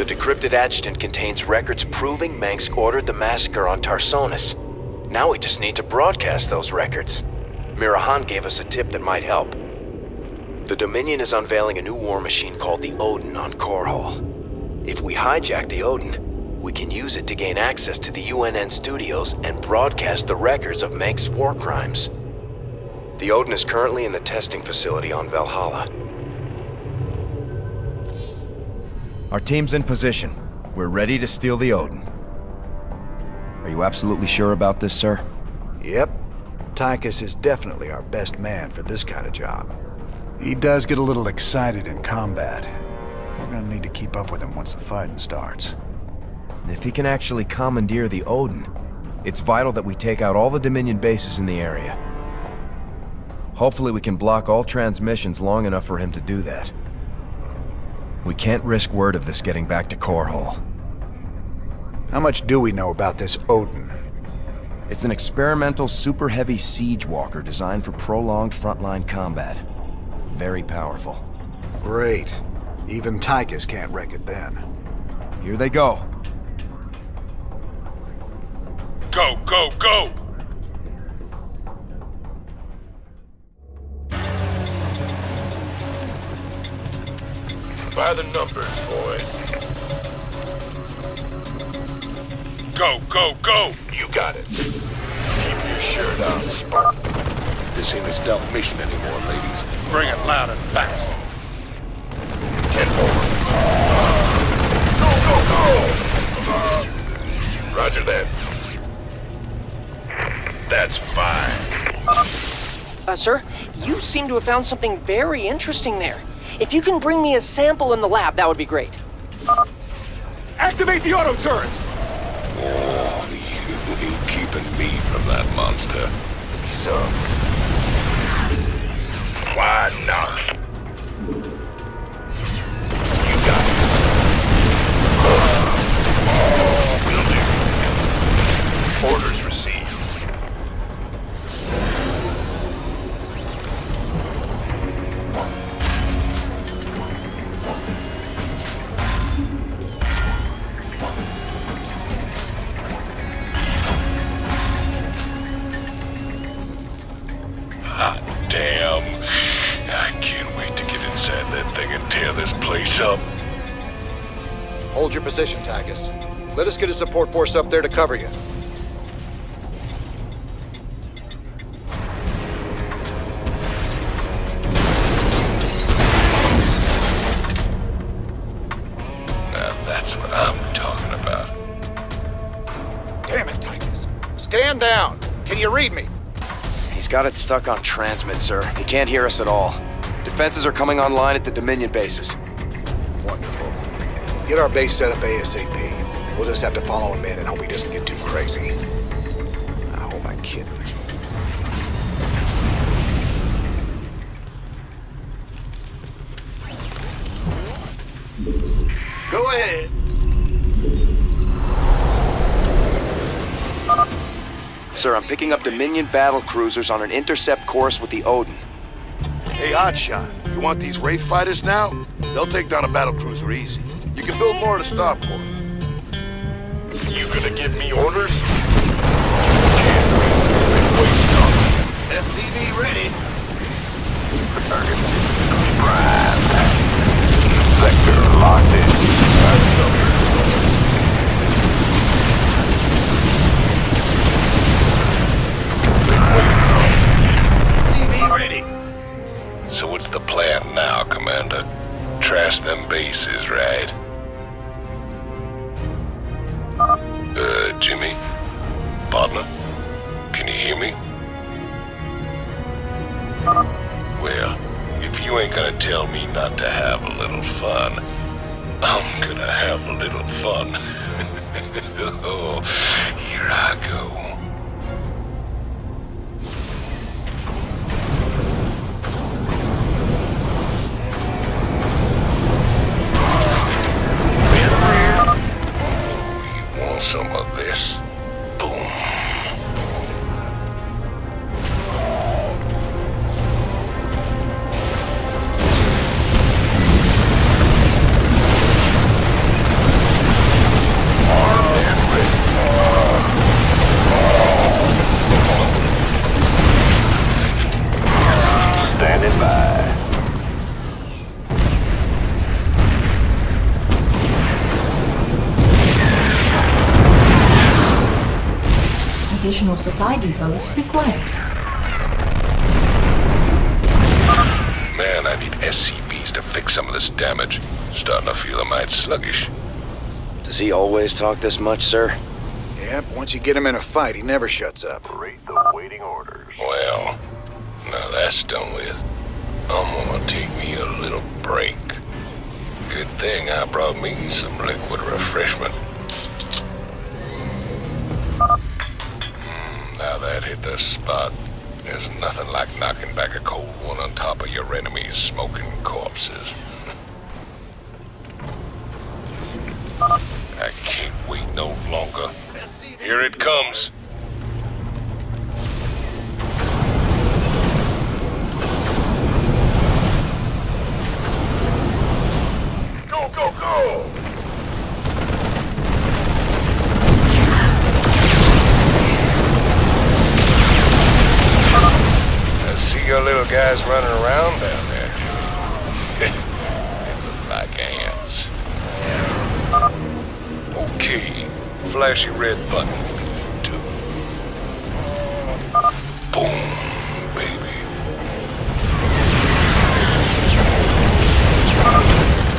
The decrypted adjutant contains records proving Mengsk ordered the massacre on Tarsonis. Now we just need to broadcast those records. Mirahan gave us a tip that might help. The Dominion is unveiling a new war machine called the Odin on Korhal. If we hijack the Odin, we can use it to gain access to the UNN studios and broadcast the records of Mengsk's war crimes. The Odin is currently in the testing facility on Valhalla. Our team's in position. We're ready to steal the Odin. Are you absolutely sure about this, sir? Yep. Taikis is definitely our best man for this kind of job. He does get a little excited in combat. We're gonna need to keep up with him once the fighting starts. If he can actually commandeer the Odin, it's vital that we take out all the Dominion bases in the area. Hopefully we can block all transmissions long enough for him to do that. We can't risk word of this getting back to Korhal. How much do we know about this Odin? It's an experimental super heavy siege walker designed for prolonged frontline combat. Very powerful. Great. Even Taikis can't wreck it then. Here they go. Go, go, go! By the numbers, boys. Go, go, go! You got it. Keep your shirt on, Spark. This ain't a stealth mission anymore, ladies. Bring it loud and fast. Get over. Go, go, go! Roger that. That's fine. Sir, you seem to have found something very interesting there. If you can bring me a sample in the lab, that would be great. Activate the auto turrets! Oh, you keeping me from that monster. So... why not? You got it. Will do. Orders received. Damn. I can't wait to get inside that thing and tear this place up. Hold your position, Taikis. Let us get a support force up there to cover you. Now that's what I'm talking about. Damn it, Taikis. Stand down. Can you read me? He's got it stuck on transmit, sir. He can't hear us at all. Defenses are coming online at the Dominion bases. Wonderful. Get our base set up ASAP. We'll just have to follow him in and hope he doesn't get too crazy. I hope I'm kidding. Go ahead. Sir, I'm picking up Dominion battle cruisers on an intercept course with the Odin. Hey, Oddshot, you want these Wraith fighters now? They'll take down a battlecruiser easy. You can build more at a starport. You gonna give me orders? SCV ready. Target. Sector locked in. Ready. So what's the plan now, Commander? Trash them bases, right? Jimmy? Partner? Can you hear me? Well, if you ain't gonna tell me not to have a little fun, I'm gonna have a little fun. Oh, here I go. Some of this. Boom. additional supply depots required. Man, I need SCBs to fix some of this damage. Starting to feel a mite sluggish. Does he always talk this much, sir? Yep, once you get him in a fight, he never shuts up. Rate the waiting orders. Well, now that's done with. I'm gonna take me a little break. Good thing I brought me some liquid refreshment. Now that hit the spot. There's nothing like knocking back a cold one on top of your enemy's smoking corpses. I can't wait no longer. Here it comes. Go, go, go! I see your little guys running around down there. They look like ants. Okay, flashy red button. 2. Boom, baby.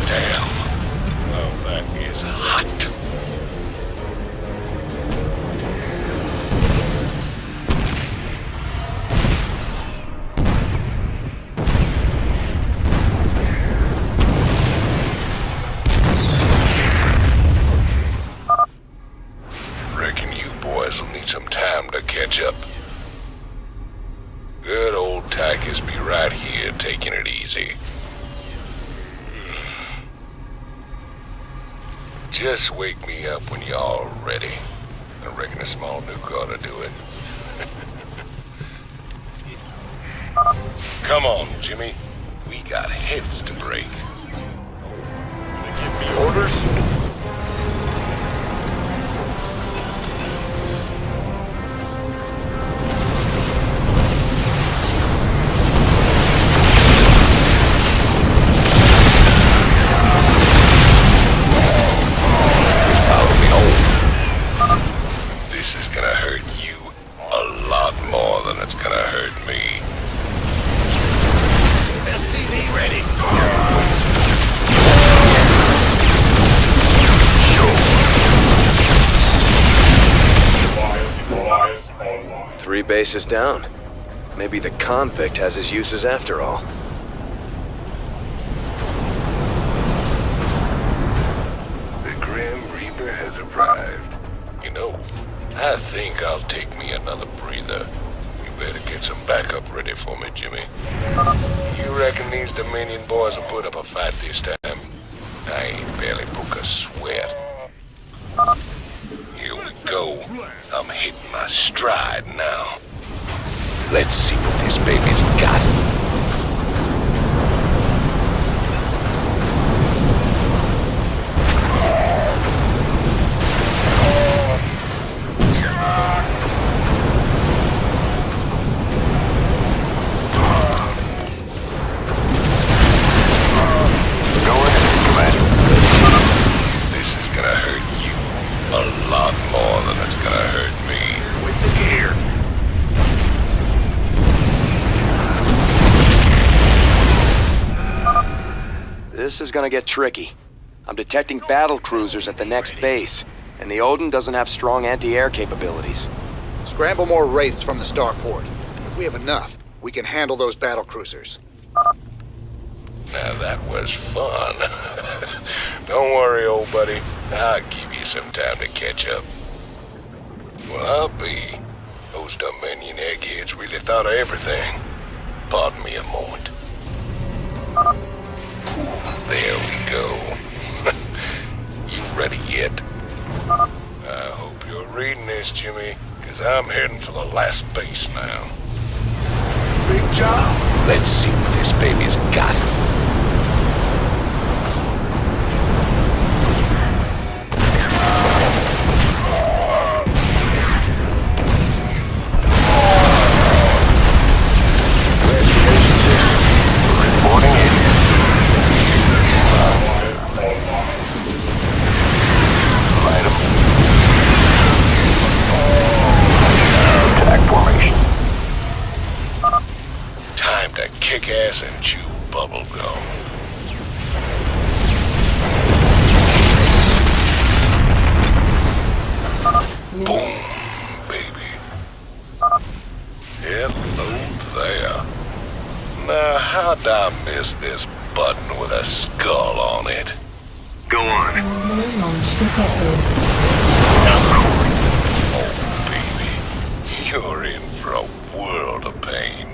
Damn. Oh, that is hot. Reckon you boys will need some time to catch up. Good old Taikis be right here taking it easy. Just wake me up when y'all are ready. I reckon a small nuke ought to do it. Come on, Jimmy. We got heads to break. Give me orders? This is gonna hurt you a lot more than it's gonna hurt me. SCV ready. Three bases down. Maybe the convict has his uses after all. The Grim Reaper has arrived. You know, I think I'll take me another breather. You better get some backup ready for me, Jimmy. You reckon these Dominion boys will put up a fight this time? I ain't barely broke a sweat. Here we go. I'm hitting my stride now. Let's see what this baby's got. This is gonna hurt you a lot more than it's gonna hurt me. With the gear. This is gonna get tricky. I'm detecting battle cruisers at the next base, and the Odin doesn't have strong anti-air capabilities. Scramble more wraiths from the starport. If we have enough, we can handle those battle cruisers. Now that was fun. Don't worry, old buddy. I'll give you some time to catch up. Well, I'll be. Those Dominion eggheads really thought of everything. Pardon me a moment. There we go. You ready yet? I hope you're reading this, Jimmy, because I'm heading for the last base now. Big job. Let's see what this baby's got. Reporting in. Light 'em. time to kick ass and chew bubblegum. Boom, baby. Hello there. Now, how'd I miss this button with a skull on it? Go on. Anomaly launch detected. Oh, baby. You're in for a world of pain.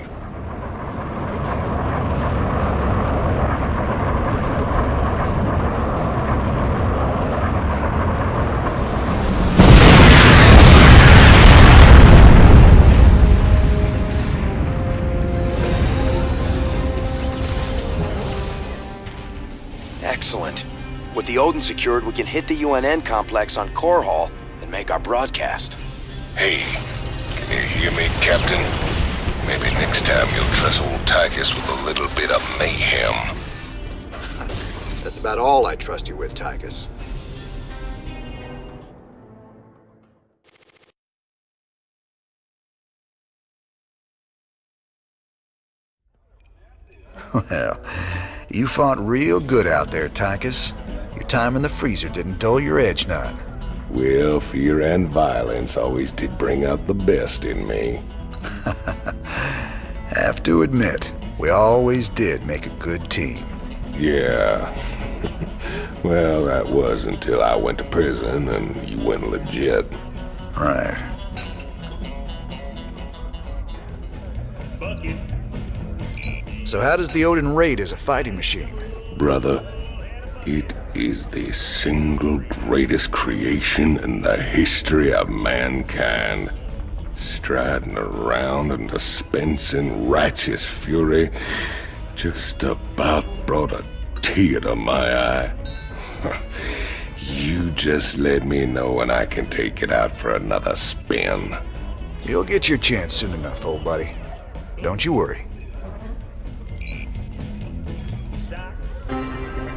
Excellent. With the Odin secured, we can hit the UNN complex on Core Hall and make our broadcast. Hey, can you hear me, Captain? Maybe next time you'll trust old Taikis with a little bit of mayhem. That's about all I trust you with, Taikis. Well, you fought real good out there, Taikis. Your time in the freezer didn't dull your edge none. Well, fear and violence always did bring out the best in me. Have to admit, we always did make a good team. Yeah. Well, that was until I went to prison and you went legit. Right. So how does the Odin rate as a fighting machine? Brother, it is the single greatest creation in the history of mankind. Striding around and dispensing righteous fury just about brought a tear to my eye. You just let me know when I can take it out for another spin. You'll get your chance soon enough, old buddy. Don't you worry.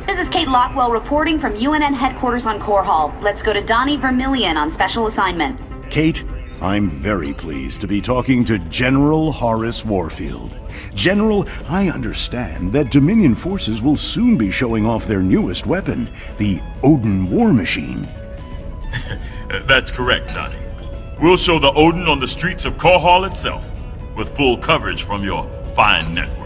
This is Kate Lockwell reporting from UNN headquarters on Core Hall. Let's go to Donnie Vermillion on special assignment. Kate, I'm very pleased to be talking to General Horace Warfield. General, I understand that Dominion forces will soon be showing off their newest weapon, the Odin War Machine. That's correct, Donnie. We'll show the Odin on the streets of Core Hall itself, with full coverage from your fine network.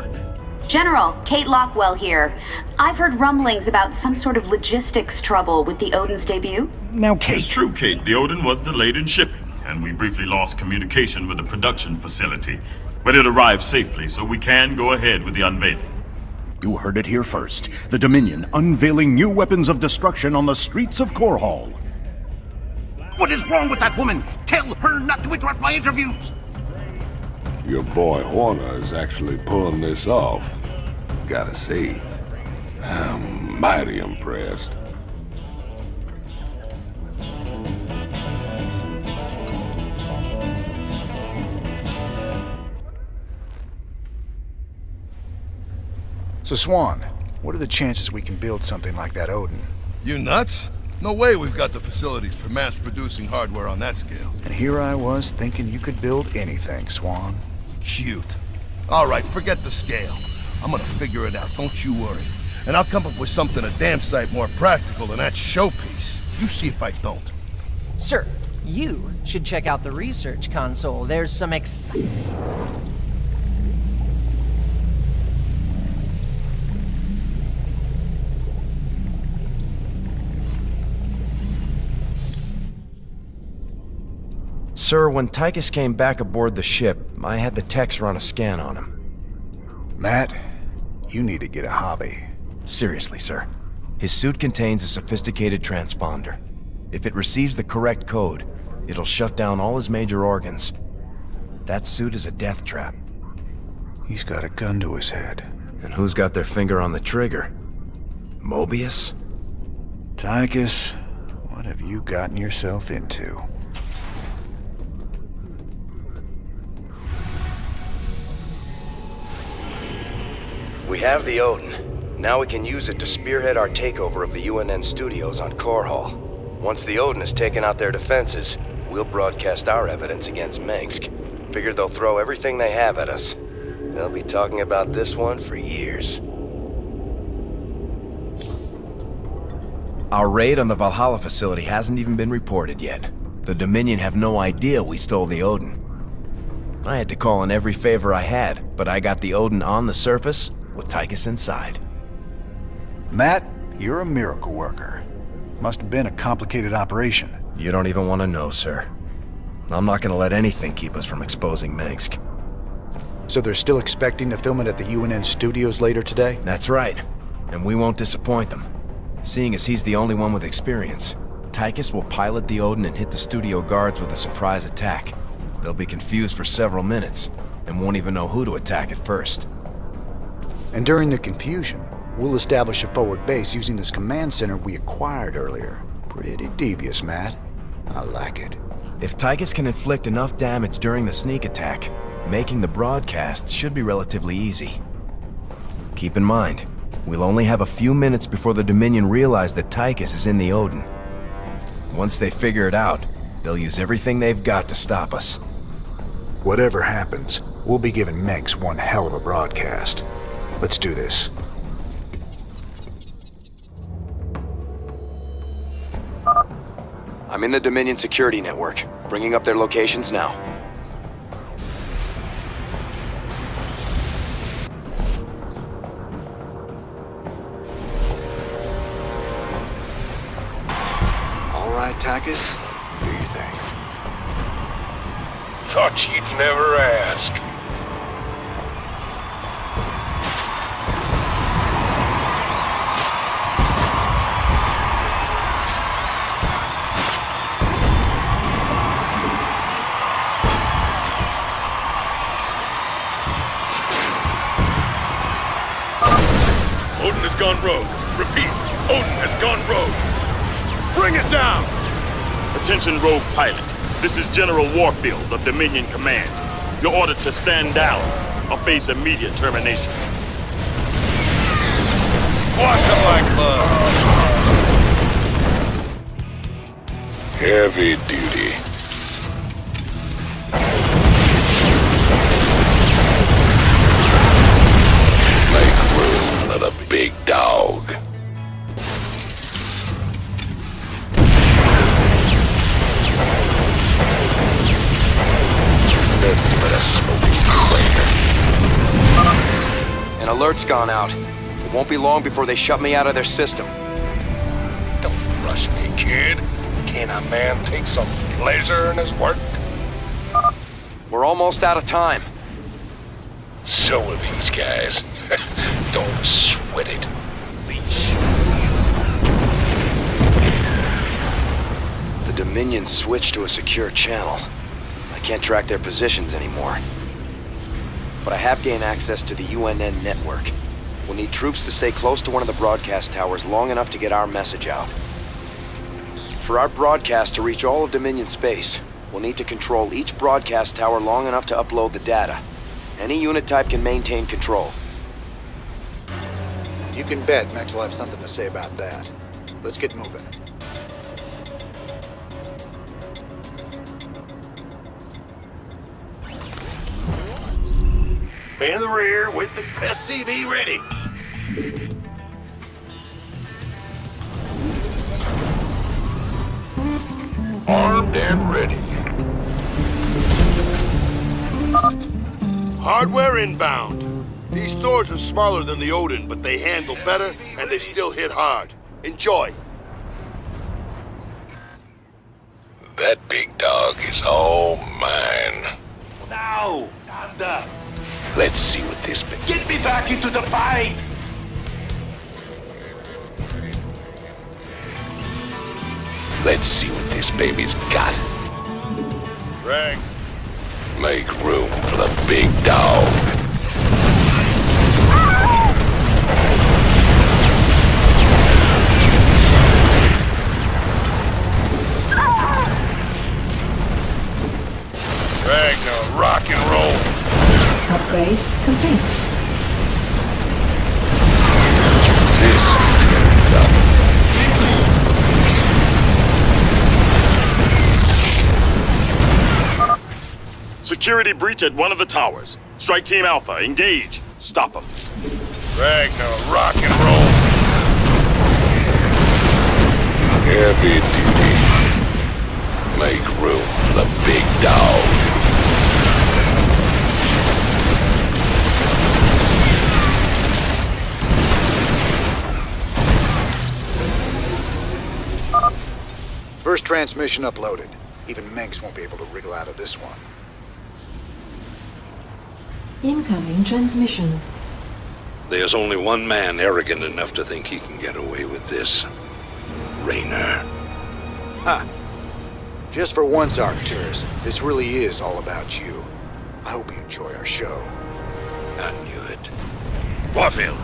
General, Kate Lockwell here. I've heard rumblings about some sort of logistics trouble with the Odin's debut. Now, Kate... It's true, Kate. The Odin was delayed in shipping, and we briefly lost communication with the production facility. But it arrived safely, so we can go ahead with the unveiling. You heard it here first. The Dominion unveiling new weapons of destruction on the streets of Core Hall. What is wrong with that woman? Tell her not to interrupt my interviews! Your boy Horner is actually pulling this off. Gotta say, I'm mighty impressed. So, Swan, what are the chances we can build something like that Odin? You nuts? No way we've got the facilities for mass-producing hardware on that scale. And here I was thinking you could build anything, Swan. Cute. All right, forget the scale. I'm gonna figure it out, don't you worry. And I'll come up with something a damn sight more practical than that showpiece. You see if I don't. Sir, you should check out the research console. There's some Sir, when Taikis came back aboard the ship, I had the techs run a scan on him. Matt, you need to get a hobby. Seriously, sir. His suit contains a sophisticated transponder. If it receives the correct code, it'll shut down all his major organs. That suit is a death trap. He's got a gun to his head. And who's got their finger on the trigger? Mobius? Taikis, what have you gotten yourself into? We have the Odin. Now we can use it to spearhead our takeover of the UNN studios on Core Hall. Once the Odin has taken out their defenses, we'll broadcast our evidence against Minsk. Figure they'll throw everything they have at us. They'll be talking about this one for years. Our raid on the Valhalla facility hasn't even been reported yet. The Dominion have no idea we stole the Odin. I had to call in every favor I had, but I got the Odin on the surface with Taikus inside. Matt, you're a miracle worker. Must have been a complicated operation. You don't even want to know, sir. I'm not gonna let anything keep us from exposing Mengsk. So they're still expecting to film it at the UNN studios later today? That's right. And we won't disappoint them. Seeing as he's the only one with experience, Taikus will pilot the Odin and hit the studio guards with a surprise attack. They'll be confused for several minutes, and won't even know who to attack at first. And during the confusion, we'll establish a forward base using this command center we acquired earlier. Pretty devious, Matt. I like it. If Taikus can inflict enough damage during the sneak attack, making the broadcast should be relatively easy. Keep in mind, we'll only have a few minutes before the Dominion realize that Taikus is in the Odin. Once they figure it out, they'll use everything they've got to stop us. Whatever happens, we'll be giving Mengsk one hell of a broadcast. Let's do this. I'm in the Dominion security network, bringing up their locations now. All right, Takas. Do your thing. Thought you'd never ask. Odin has gone rogue. Repeat, Odin has gone rogue. Bring it down! Attention, rogue pilot. This is General Warfield of Dominion Command. You're ordered to stand down or face immediate termination. Squash him like love. Heavy duty. Make room for the big dog. Nothing but a smoking crater. An alert's gone out. It won't be long before they shut me out of their system. Don't rush me, kid. Can a man take some pleasure in his work? We're almost out of time. So are these guys. Don't sweat it. Leech. The Dominion switched to a secure channel. I can't track their positions anymore. But I have gained access to the UNN network. We'll need troops to stay close to one of the broadcast towers long enough to get our message out. For our broadcast to reach all of Dominion space, we'll need to control each broadcast tower long enough to upload the data. Any unit type can maintain control. You can bet Max will have something to say about that. Let's get moving. In the rear with the SCV ready. Armed and ready. Hardware inbound. These stores are smaller than the Odin, but they handle better and they still hit hard. Enjoy. That big dog is all mine. Now, anda. Let's see what this Get me back into the fight. Let's see what this baby's got. Greg. Make room for the big dog. Greg, now rock and roll. Upgrade complete. This is gonna be tough. Security breach at one of the towers. Strike Team Alpha, engage. Stop them. Ragnar, rock and roll. Heavy duty. Make room for the big dog. First transmission uploaded. Even Manx won't be able to wriggle out of this one. Incoming transmission. There's only one man arrogant enough to think he can get away with this. Raynor. Ha! Just for once, Arcturus, this really is all about you. I hope you enjoy our show. I knew it. Warfield,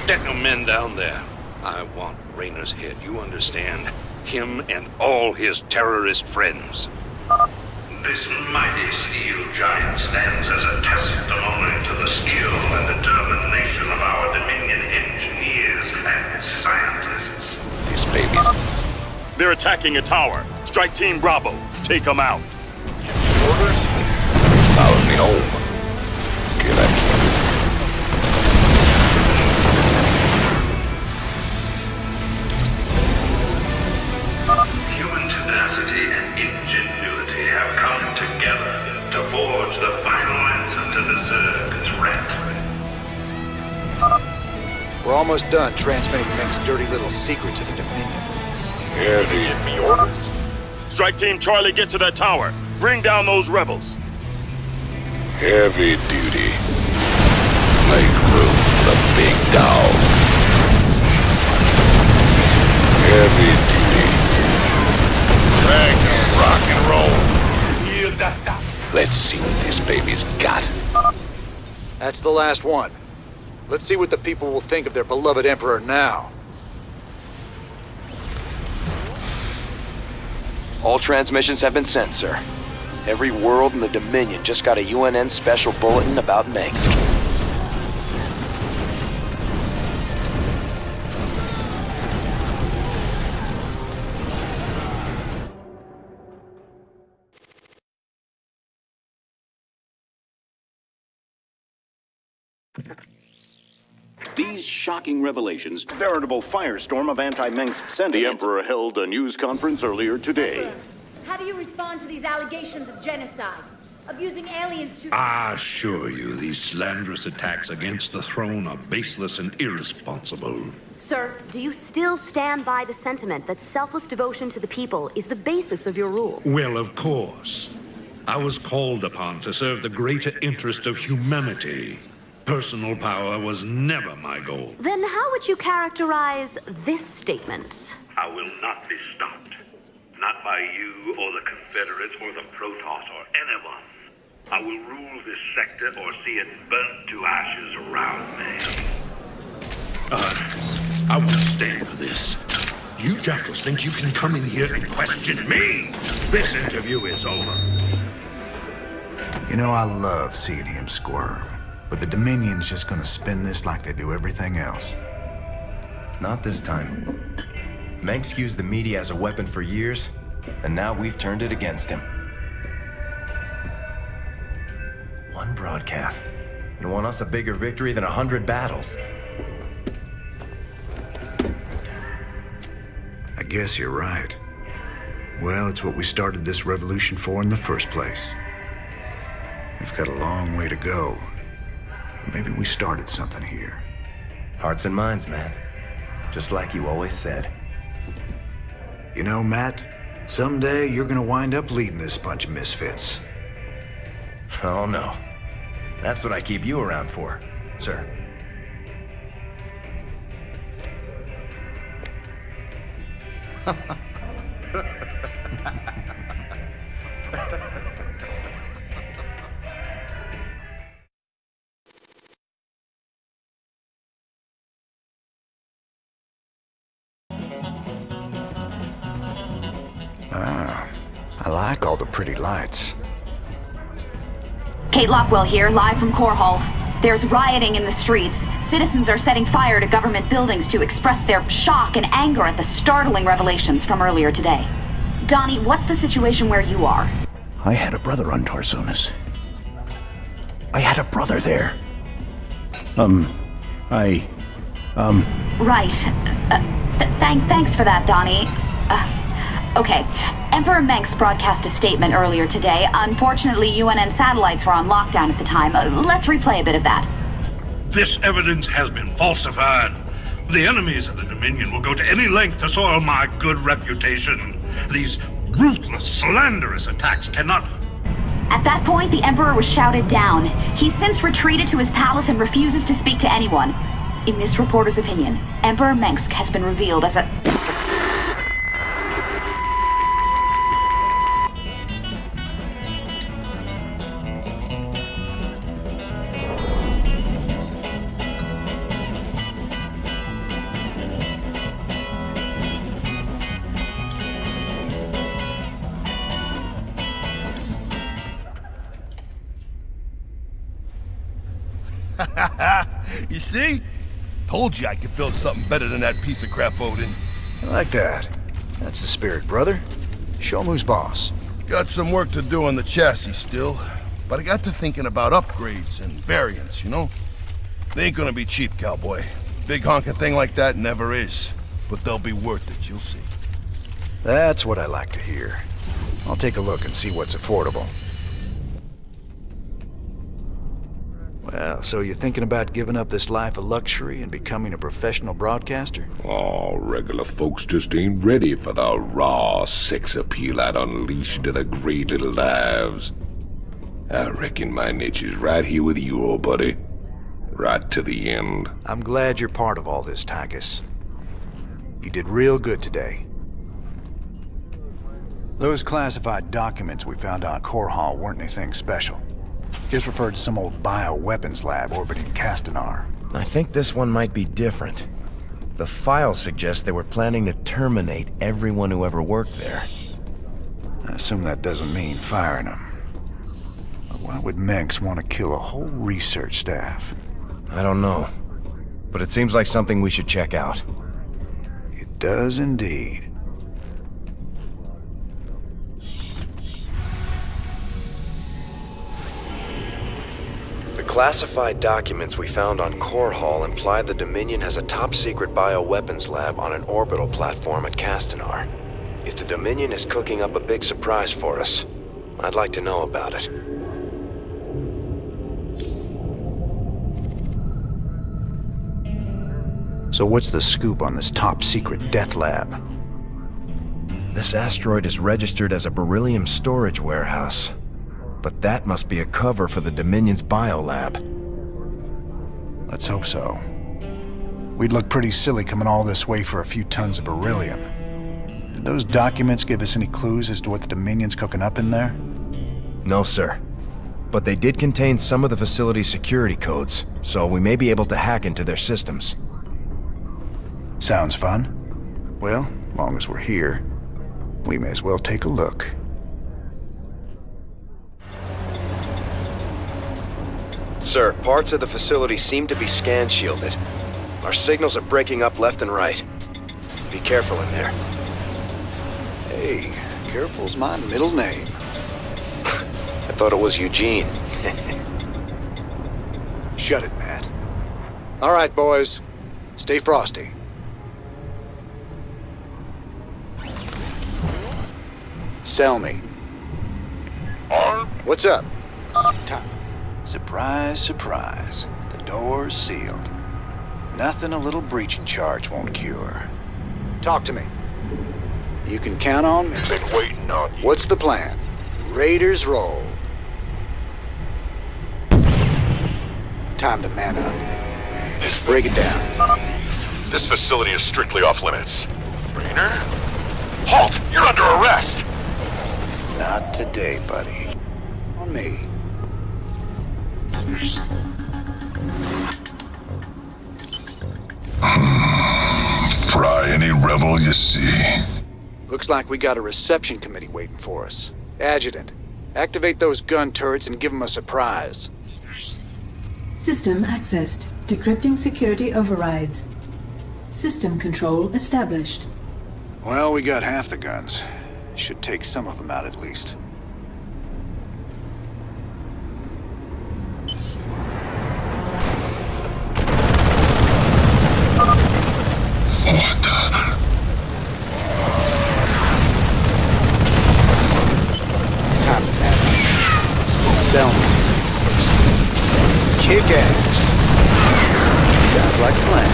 get the men down there. I want Raynor's head, you understand? Him and all his terrorist friends. This mighty steel giant stands as a testimony to the skill and determination of our Dominion engineers and scientists. These babies. They're attacking a tower. Strike Team Bravo. Take them out. Orders? Follow me home. Get up. Human tenacity and ingenuity have come together to forge the final answer to the Zerg's threat. We're almost done transmitting Meng's dirty little secret to the Dominion. Heavy. Give me orders. Strike Team Charlie, get to that tower. Bring down those rebels. Heavy duty. Make room for the big dog. Heavy duty. Ragnar, rock and roll. Let's see what this baby's got. That's the last one. Let's see what the people will think of their beloved Emperor now. All transmissions have been sent, sir. Every world in the Dominion just got a UNN special bulletin about Mengsk. These shocking revelations, veritable firestorm of anti-Mengsk sentiment. The Emperor held a news conference earlier today. How do you respond to these allegations of genocide? Abusing aliens to... I assure you, these slanderous attacks against the throne are baseless and irresponsible. Sir, do you still stand by the sentiment that selfless devotion to the people is the basis of your rule? Well, of course. I was called upon to serve the greater interest of humanity. Personal power was never my goal. Then how would you characterize this statement? I will not be stopped. Not by you or the Confederates or the Protoss or anyone. I will rule this sector or see it burnt to ashes around me. I won't stand for this. You jackals think you can come in here and question me? This interview is over. You know, I love seeing him squirm. But the Dominion's just gonna spin this like they do everything else. Not this time. Mengsk used the media as a weapon for years, and now we've turned it against him. One broadcast. And won us a bigger victory than 100 battles. I guess you're right. Well, it's what we started this revolution for in the first place. We've got a long way to go. Maybe we started something here. Hearts and minds, man. Just like you always said. You know, Matt, someday you're gonna wind up leading this bunch of misfits. Oh, no. That's what I keep you around for, sir. I like all the pretty lights. Kate Lockwell here, live from Core Hall. There's rioting in the streets. Citizens are setting fire to government buildings to express their shock and anger at the startling revelations from earlier today. Donnie, what's the situation where you are? I had a brother on Tarsonis. I had a brother there. Right. Thanks for that, Donnie. Okay. Emperor Mengsk broadcast a statement earlier today. Unfortunately, UNN satellites were on lockdown at the time. Let's replay a bit of that. This evidence has been falsified. The enemies of the Dominion will go to any length to soil my good reputation. These ruthless, slanderous attacks cannot... At that point, the Emperor was shouted down. He's since retreated to his palace and refuses to speak to anyone. In this reporter's opinion, Emperor Mengsk has been revealed as a... You see? Told you I could build something better than that piece of crap, Odin. I like that. That's the spirit, brother. Show 'em who's boss. Got some work to do on the chassis still, but I got to thinking about upgrades and variants, you know? They ain't gonna be cheap, cowboy. Big honking thing like that never is. But they'll be worth it, you'll see. That's what I like to hear. I'll take a look and see what's affordable. Well, so you're thinking about giving up this life of luxury and becoming a professional broadcaster? Oh, regular folks just ain't ready for the raw sex appeal I'd unleash into the great little lives. I reckon my niche is right here with you, old buddy. Right to the end. I'm glad you're part of all this, Tagus. You did real good today. Those classified documents we found on Core Hall weren't anything special. Just referred to some old bioweapons lab orbiting Castanar. I think this one might be different. The file suggests they were planning to terminate everyone who ever worked there. I assume that doesn't mean firing them. Why would Mengsk want to kill a whole research staff? I don't know. But it seems like something we should check out. It does indeed. The classified documents we found on Core Hall imply the Dominion has a top-secret bioweapons lab on an orbital platform at Castanar. If the Dominion is cooking up a big surprise for us, I'd like to know about it. So what's the scoop on this top-secret death lab? This asteroid is registered as a beryllium storage warehouse. But that must be a cover for the Dominion's biolab. Let's hope so. We'd look pretty silly coming all this way for a few tons of beryllium. Did those documents give us any clues as to what the Dominion's cooking up in there? No, sir. But they did contain some of the facility's security codes, so we may be able to hack into their systems. Sounds fun. Well, as long as we're here, we may as well take a look. Sir, parts of the facility seem to be scan shielded. Our signals are breaking up left and right. Be careful in there. Hey, careful's my middle name. I thought it was Eugene. Shut it, Matt. All right, boys. Stay frosty. Sell me. What's up? Surprise, surprise. The door's sealed. Nothing a little breaching charge won't cure. Talk to me. You can count on me. Been waiting on you. What's the plan? Raiders roll. Time to man up. Break it down. This facility is strictly off limits. Rainer? Halt! You're under arrest! Not today, buddy. On me. Fry any rebel you see. Looks like we got a reception committee waiting for us. Adjutant, activate those gun turrets and give them a surprise. System accessed. Decrypting security overrides. System control established. Well, we got half the guns. Should take some of them out at least. like a plan.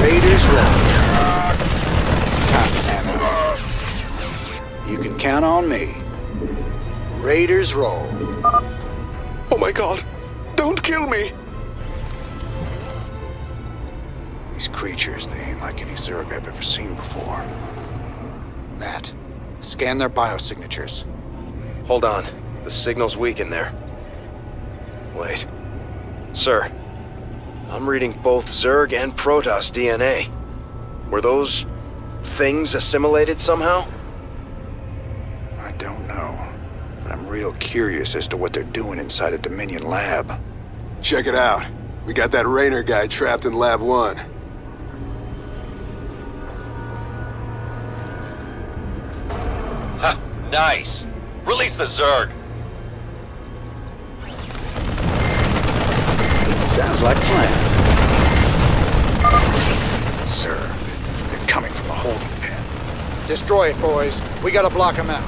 Raiders roll. Time to man up. You can count on me. Raiders roll. Oh my god! Don't kill me! These creatures, they ain't like any Zerg I've ever seen before. Matt, scan their biosignatures. Hold on. The signal's weak in there. Wait. Sir, I'm reading both Zerg and Protoss DNA. Were those things assimilated somehow? I don't know. But I'm real curious as to what they're doing inside a Dominion lab. Check it out. We got that Raynor guy trapped in Lab 1. Ha! Nice! Release the Zerg! Sounds like a plan. Sir, they're coming from the holding pen. Destroy it, boys. We gotta block them out.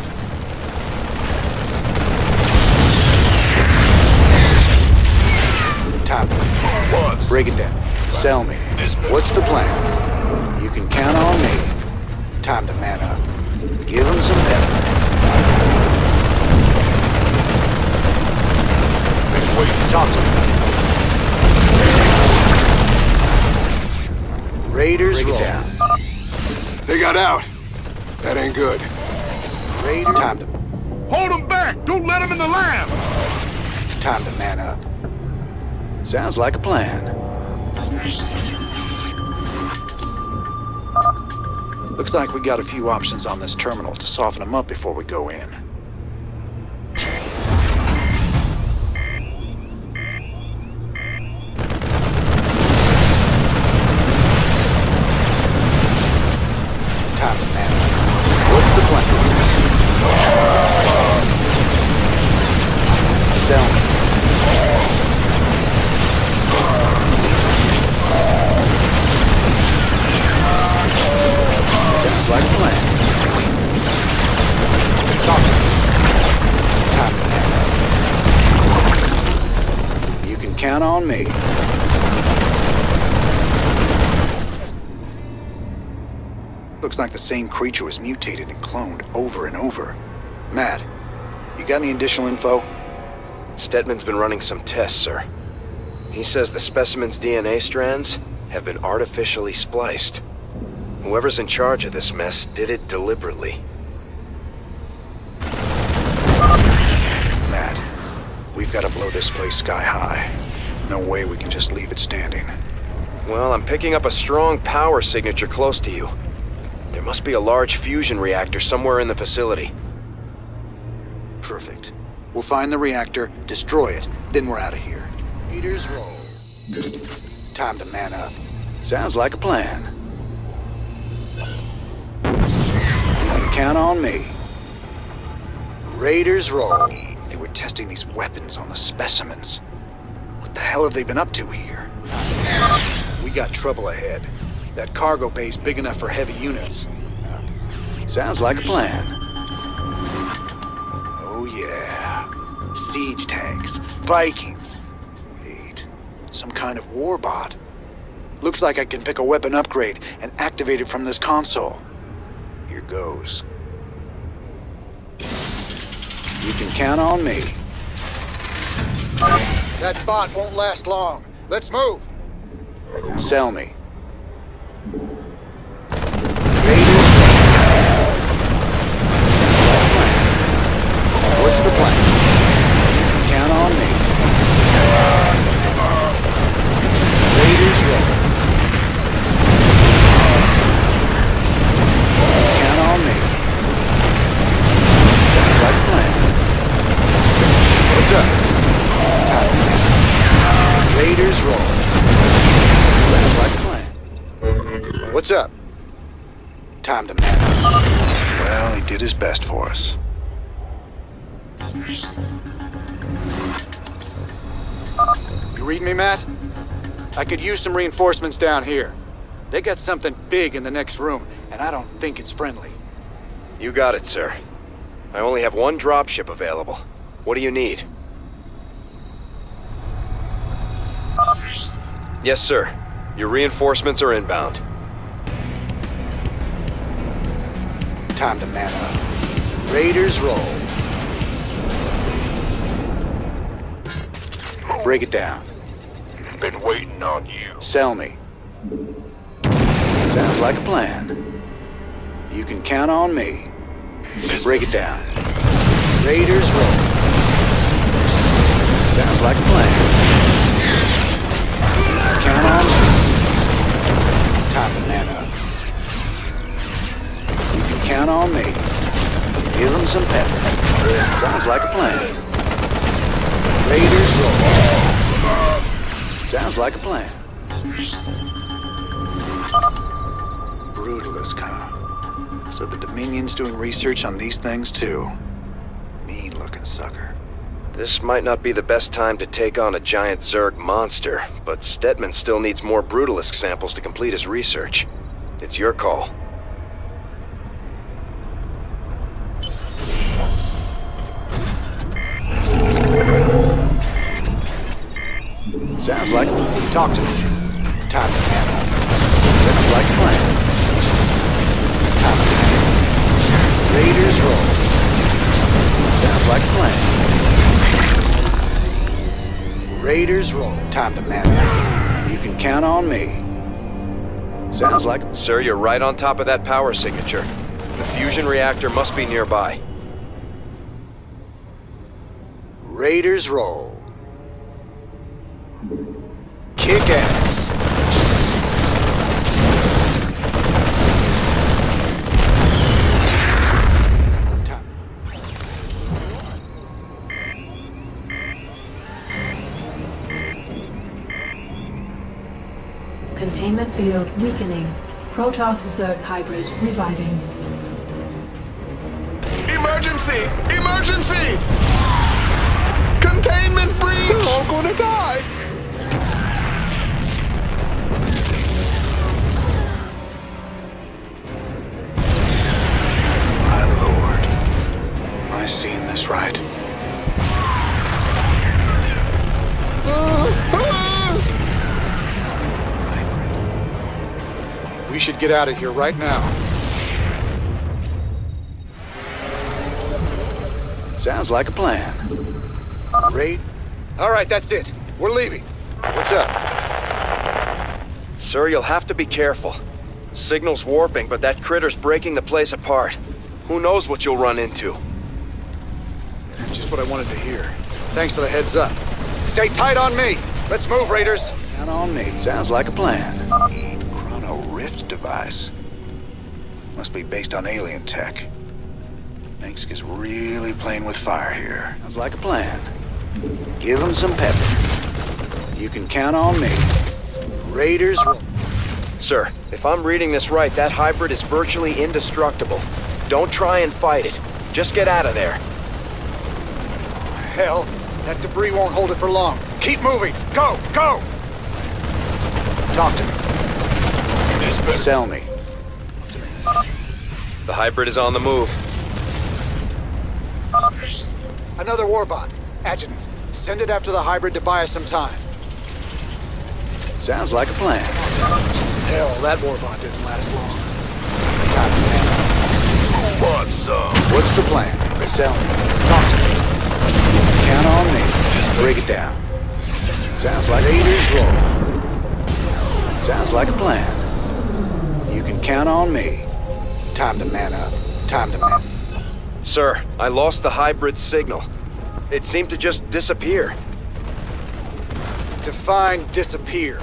Time. Break it down. Sell me. What's the plan? You can count on me. Time to man up. Give them some pepper. Wait, talk to me. Raiders roll. Down. They got out. That ain't good. Raiders. Time to. Hold them back! Don't let them in the lab! Time to man up. Sounds like a plan. Looks like we got a few options on this terminal to soften them up before we go in. Time to man up. What's the plan? Sell me. Sounds like a plan. Talk to me. Time to man up. You can count on me. Looks like the same creature was mutated and cloned over and over. Matt, you got any additional info? Stedman's been running some tests, sir. He says the specimen's DNA strands have been artificially spliced. Whoever's in charge of this mess did it deliberately. Matt, we've got to blow this place sky high. No way we can just leave it standing. Well, I'm picking up a strong power signature close to you. There must be a large fusion reactor somewhere in the facility. Perfect. We'll find the reactor, destroy it, then we're out of here. Meters roll. Time to man up. Sounds like a plan. You can count on me. Raiders roll. They were testing these weapons on the specimens. What the hell have they been up to here? We got trouble ahead. That cargo bay's big enough for heavy units. Sounds like a plan. Oh yeah. Siege tanks, Vikings. Wait, some kind of warbot. Looks like I can pick a weapon upgrade and activate it from this console. Here goes. You can count on me. That bot won't last long. Let's move. Sell me. What's the plan? Count on me. Raiders ready. Count on me. Sounds like a plan. What's up? Time. Raiders roll. Sounds like a plan. What's up? Time to man. Well, he did his best for us. You read me, Matt? I could use some reinforcements down here. They got something big in the next room, and I don't think it's friendly. You got it, sir. I only have one dropship available. What do you need? Yes, sir. Your reinforcements are inbound. Time to man up. Raiders roll. Break it down. Been waiting on you. Sell me. Sounds like a plan. You can count on me. Break it down. Raiders roll. Sounds like a plan. Count on me. Time to man up. You can count on me. Give them some pep. Sounds like a plan. Raiders roll. Sounds like a plan. Brutalist, huh? So the Dominion's doing research on these things too. Mean-looking sucker. This might not be the best time to take on a giant Zerg monster, but Stetman still needs more Brutalisk samples to complete his research. It's your call. Sounds like... Talk to me. Time to man up. Sounds like a plan. Time to man up. Raiders roll. Sounds like a plan. Raiders roll. Time to man up. You can count on me. Sounds like... Sir, you're right on top of that power signature. The fusion reactor must be nearby. Raiders roll. Kick ass. Containment field weakening. Protoss-Zerg hybrid reviving. Emergency! Emergency! Containment breach! We're all gonna die! My lord. Am I seeing this right? We should get out of here right now. Sounds like a plan. Raid? All right, that's it. We're leaving. What's up? Sir, you'll have to be careful. Signal's warping, but that critter's breaking the place apart. Who knows what you'll run into? Just what I wanted to hear. Thanks for the heads up. Stay tight on me. Let's move, Raiders. Count on me. Sounds like a plan. Chrono Rift device. Must be based on alien tech. Mengsk is really playing with fire here. Sounds like a plan. Give him some pep. You can count on me. Raiders... Sir, if I'm reading this right, that hybrid is virtually indestructible. Don't try and fight it. Just get out of there. Hell, that debris won't hold it for long. Keep moving. Go, go! Talk to me. Sell me. The hybrid is on the move. Another warbot. Adjutant, send it after the hybrid to buy us some time. Sounds like a plan. Hell, that warbot didn't last long. What's up? What's the plan? Sell me. Talk to me. Count on me. Break it down. Sounds like Raiders roll. Sounds like a plan. You can count on me. Time to man up. Time to man. Sir, I lost the hybrid signal. It seemed to just disappear. Define disappear.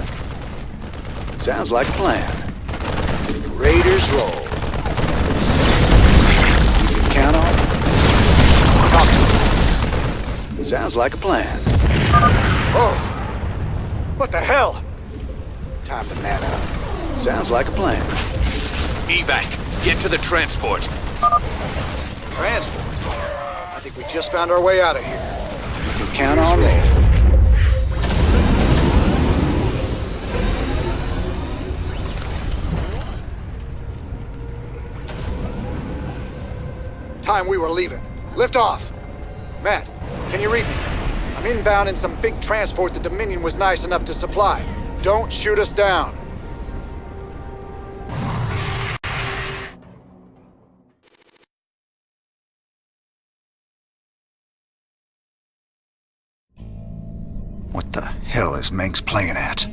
Sounds like a plan. Raiders roll. You can count on me. Talk to me. Sounds like a plan. Oh! What the hell? Time to man up. Sounds like a plan. Evac, get to the transport. Transport? I think we just found our way out of here. You can count on me. Time we were leaving. Lift off. Matt, can you read me? I'm inbound in some big transport the Dominion was nice enough to supply. Don't shoot us down. What the hell is Mengsk playing at?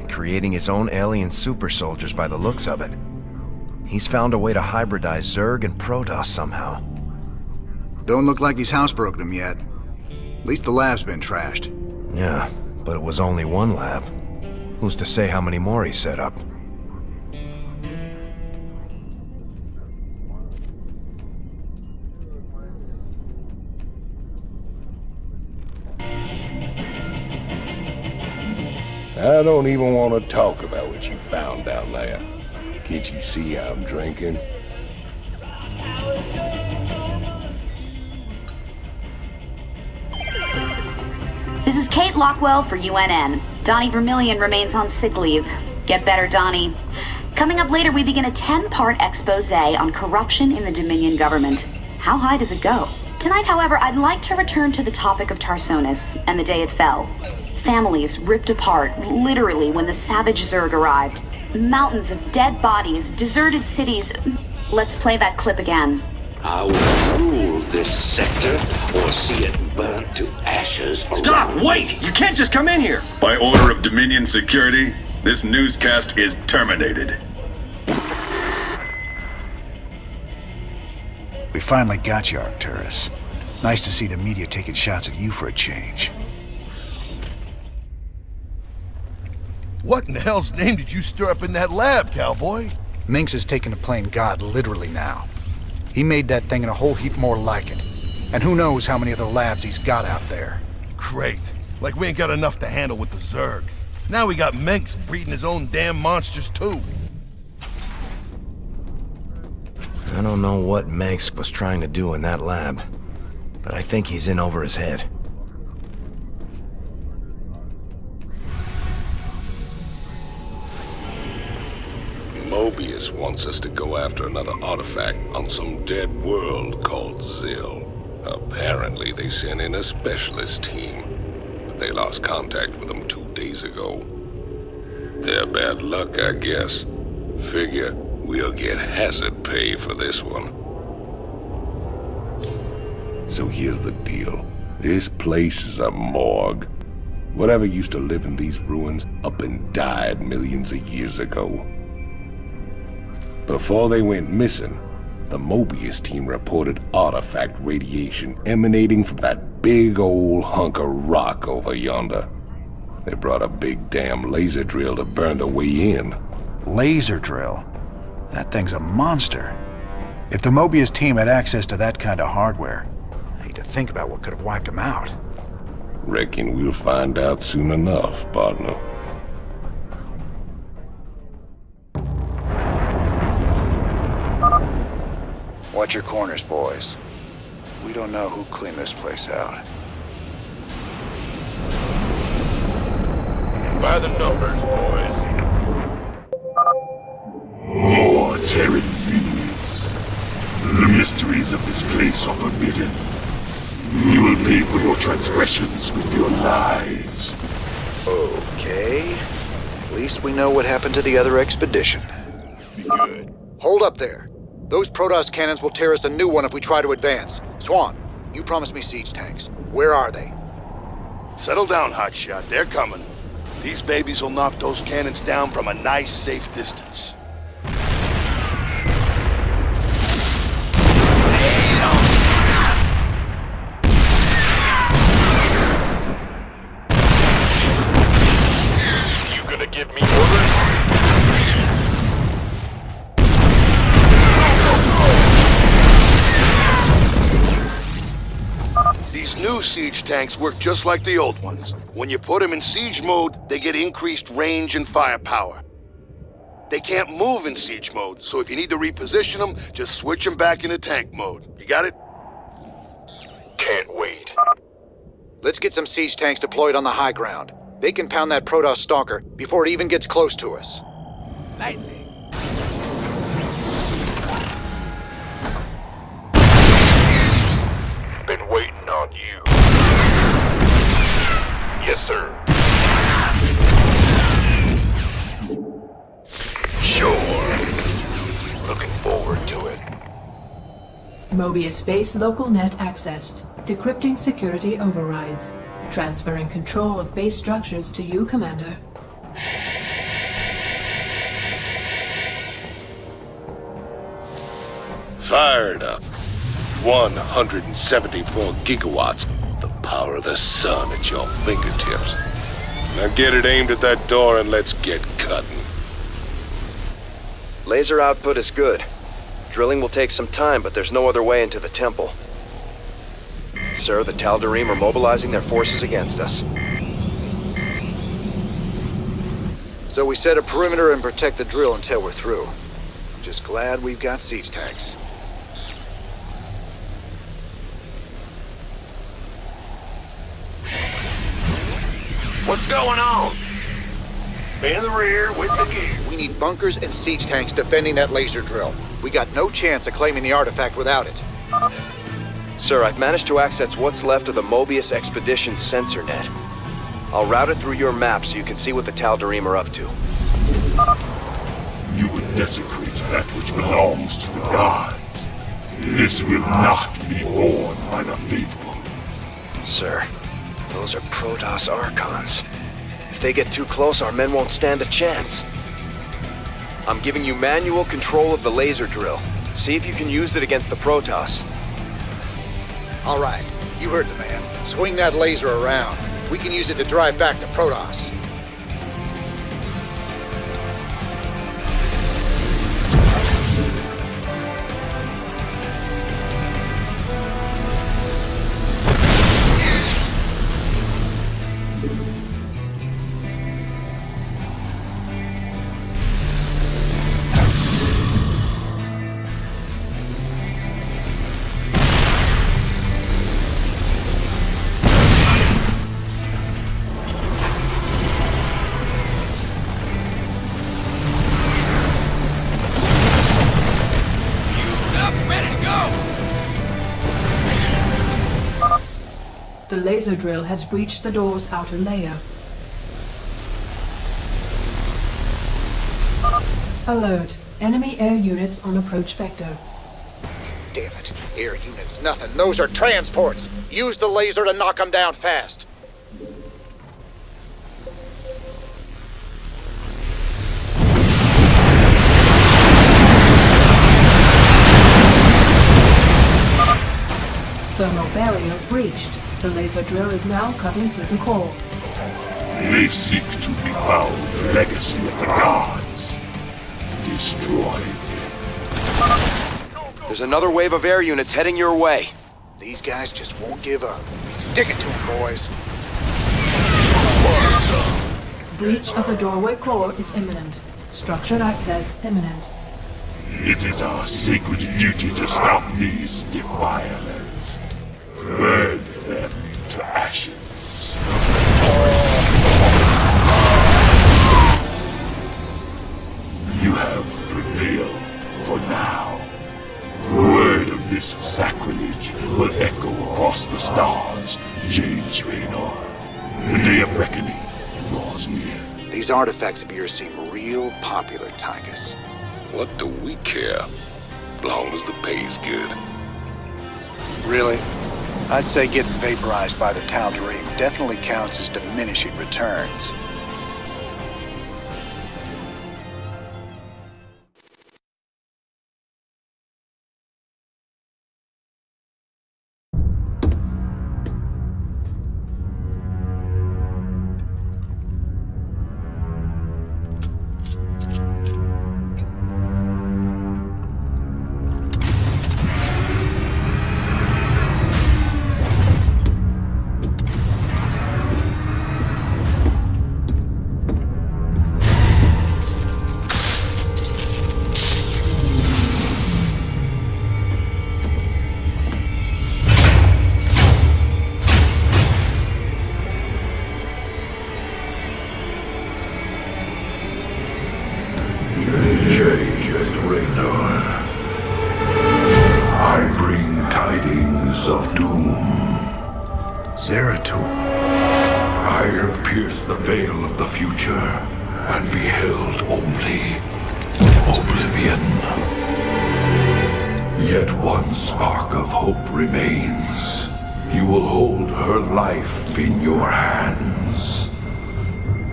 Creating his own alien super soldiers by the looks of it. He's found a way to hybridize Zerg and Protoss somehow. Don't look like he's housebroken them yet. At least the lab's been trashed. Yeah, but it was only one lab. Who's to say how many more he set up? I don't even want to talk about what you found down there. Can't you see I'm drinking? This is Kate Lockwell for UNN. Donnie Vermillion remains on sick leave. Get better, Donnie. Coming up later, we begin a 10-part expose on corruption in the Dominion government. How high does it go? Tonight, however, I'd like to return to the topic of Tarsonis and the day it fell. Families ripped apart, literally, when the savage Zerg arrived. Mountains of dead bodies, deserted cities. Let's play that clip again. I will rule this sector or see it burnt to ashes around. Stop! Wait! You can't just come in here! By order of Dominion Security, this newscast is terminated. We finally got you, Arcturus. Nice to see the media taking shots at you for a change. What in the hell's name did you stir up in that lab, cowboy? Mengsk is taking the plane god literally now. He made that thing and a whole heap more like it. And who knows how many other labs he's got out there. Great. Like we ain't got enough to handle with the Zerg. Now we got Mengsk breeding his own damn monsters too. I don't know what Mengsk was trying to do in that lab, but I think he's in over his head. Mobius wants us to go after another artifact on some dead world called Zill. Apparently they sent in a specialist team, but they lost contact with them 2 days ago. Their bad luck, I guess. Figure we'll get hazard pay for this one. So here's the deal. This place is a morgue. Whatever used to live in these ruins up and died millions of years ago. Before they went missing, the Mobius team reported artifact radiation emanating from that big old hunk of rock over yonder. They brought a big damn laser drill to burn the way in. Laser drill? That thing's a monster. If the Mobius team had access to that kind of hardware, I hate to think about what could have wiped them out. Reckon we'll find out soon enough, partner. Watch your corners, boys. We don't know who cleaned this place out. By the numbers, boys. More Terran beings. The mysteries of this place are forbidden. You will pay for your transgressions with your lives. Okay. At least we know what happened to the other expedition. Good. Hold up there. Those Protoss cannons will tear us a new one if we try to advance. Swan, you promised me siege tanks. Where are they? Settle down, hotshot. They're coming. These babies will knock those cannons down from a nice, safe distance. You gonna give me orders? These new siege tanks work just like the old ones. When you put them in siege mode, they get increased range and firepower. They can't move in siege mode, so if you need to reposition them, just switch them back into tank mode. You got it? Can't wait. Let's get some siege tanks deployed on the high ground. They can pound that Protoss stalker before it even gets close to us. Lightning. Been waiting on you. Yes, sir. Mobius base local net accessed. Decrypting security overrides. Transferring control of base structures to you, Commander. Fired up. 174 gigawatts. The power of the sun at your fingertips. Now get it aimed at that door and let's get cutting. Laser output is good. Drilling will take some time, but there's no other way into the temple. Sir, the Tal'Darim are mobilizing their forces against us. So we set a perimeter and protect the drill until we're through. Just glad we've got siege tanks. What's going on? In the rear with the gear. We need bunkers and siege tanks defending that laser drill. We got no chance of claiming the artifact without it. Sir, I've managed to access what's left of the Mobius Expedition sensor net. I'll route it through your map so you can see what the Tal'Darim are up to. You would desecrate that which belongs to the gods. This will not be borne by the faithful. Sir, those are Protoss Archons. If they get too close, our men won't stand a chance. I'm giving you manual control of the laser drill. See if you can use it against the Protoss. All right, you heard the man. Swing that laser around. We can use it to drive back the Protoss. The laser drill has breached the door's outer layer. Alert. Enemy air units on approach vector. Damn it. Air units, nothing. Those are transports. Use the laser to knock them down fast. Thermal barrier breached. The laser drill is now cutting through the core. They seek to befoul the legacy of the gods. Destroy them. There's another wave of air units heading your way. These guys just won't give up. Stick it to them, boys. Breach of the doorway core is imminent. Structured access imminent. It is our sacred duty to stop these defilers. Burn them to ashes. You have prevailed for now. Word of this sacrilege will echo across the stars, James Raynor. The day of reckoning draws near. These artifacts of yours seem real popular, Taikos. What do we care? As long as the pay's good. Really? I'd say getting vaporized by the Tal'Darim definitely counts as diminishing returns. Yet one spark of hope remains. You will hold her life in your hands.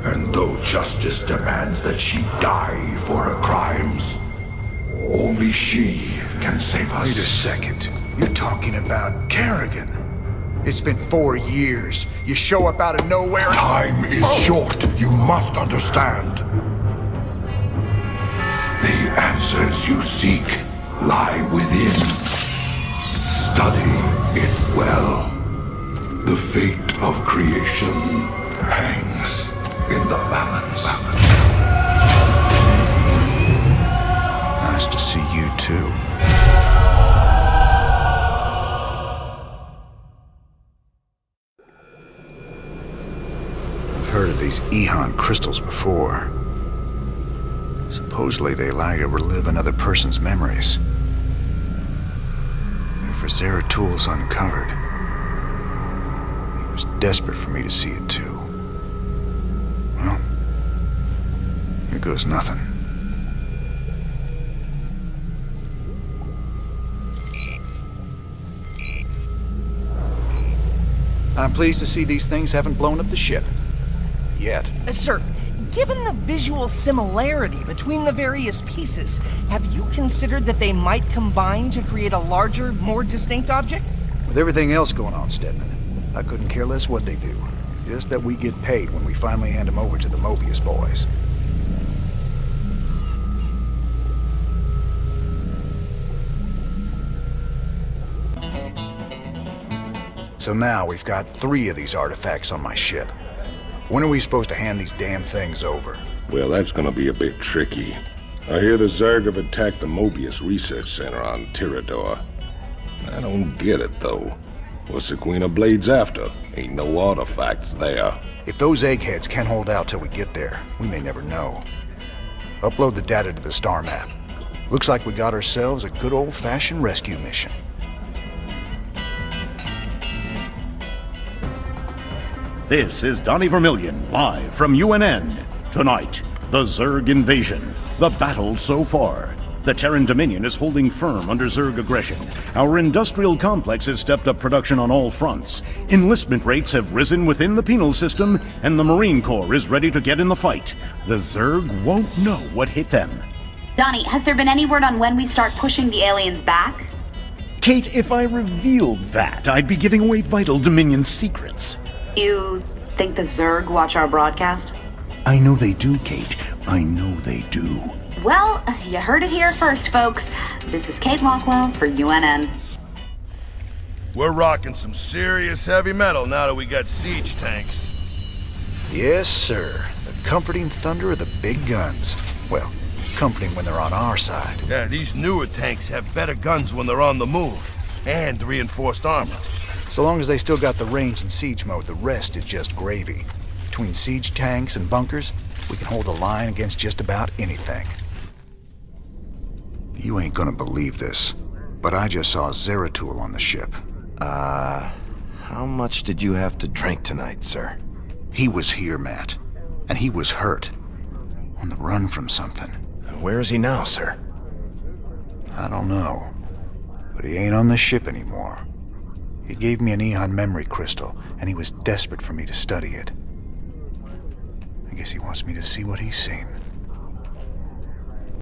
And though justice demands that she die for her crimes, only she can save us. Wait a second. You're talking about Kerrigan. It's been 4 years. You show up out of nowhere. Time is short. You must understand. The answers you seek lie within. Study it well. The fate of creation hangs in the balance. Nice to see you too. I've heard of these Ehon crystals before. Supposedly they allow you to relive another person's memories. If Zeratul's uncovered, he was desperate for me to see it too. Well, here goes nothing. I'm pleased to see these things haven't blown up the ship. Yet. Sir, given the visual similarity between the various pieces, have you considered that they might combine to create a larger, more distinct object? With everything else going on, Stedman, I couldn't care less what they do. Just that we get paid when we finally hand them over to the Mobius boys. So now we've got 3 of these artifacts on my ship. When are we supposed to hand these damn things over? Well, that's gonna be a bit tricky. I hear the Zerg have attacked the Mobius Research Center on Tirador. I don't get it, though. What's the Queen of Blades after? Ain't no artifacts there. If those eggheads can't hold out till we get there, we may never know. Upload the data to the star map. Looks like we got ourselves a good old-fashioned rescue mission. This is Donnie Vermillion, live from UNN. Tonight, the Zerg invasion. The battle so far. The Terran Dominion is holding firm under Zerg aggression. Our industrial complex has stepped up production on all fronts. Enlistment rates have risen within the penal system, and the Marine Corps is ready to get in the fight. The Zerg won't know what hit them. Donnie, has there been any word on when we start pushing the aliens back? Kate, if I revealed that, I'd be giving away vital Dominion secrets. You think the Zerg watch our broadcast? I know they do, Kate. I know they do. Well, you heard it here first, folks. This is Kate Lockwell for UNN. We're rocking some serious heavy metal now that we got siege tanks. Yes, sir. The comforting thunder of the big guns. Well, comforting when they're on our side. Yeah, these newer tanks have better guns when they're on the move. And reinforced armor. So long as they still got the range in siege mode, the rest is just gravy. Between siege tanks and bunkers, we can hold the line against just about anything. You ain't gonna believe this, but I just saw Zeratul on the ship. How much did you have to drink tonight, sir? He was here, Matt. And he was hurt. On the run from something. Where is he now, sir? I don't know. But he ain't on the ship anymore. He gave me an Ehon memory crystal, and he was desperate for me to study it. I guess he wants me to see what he's seen.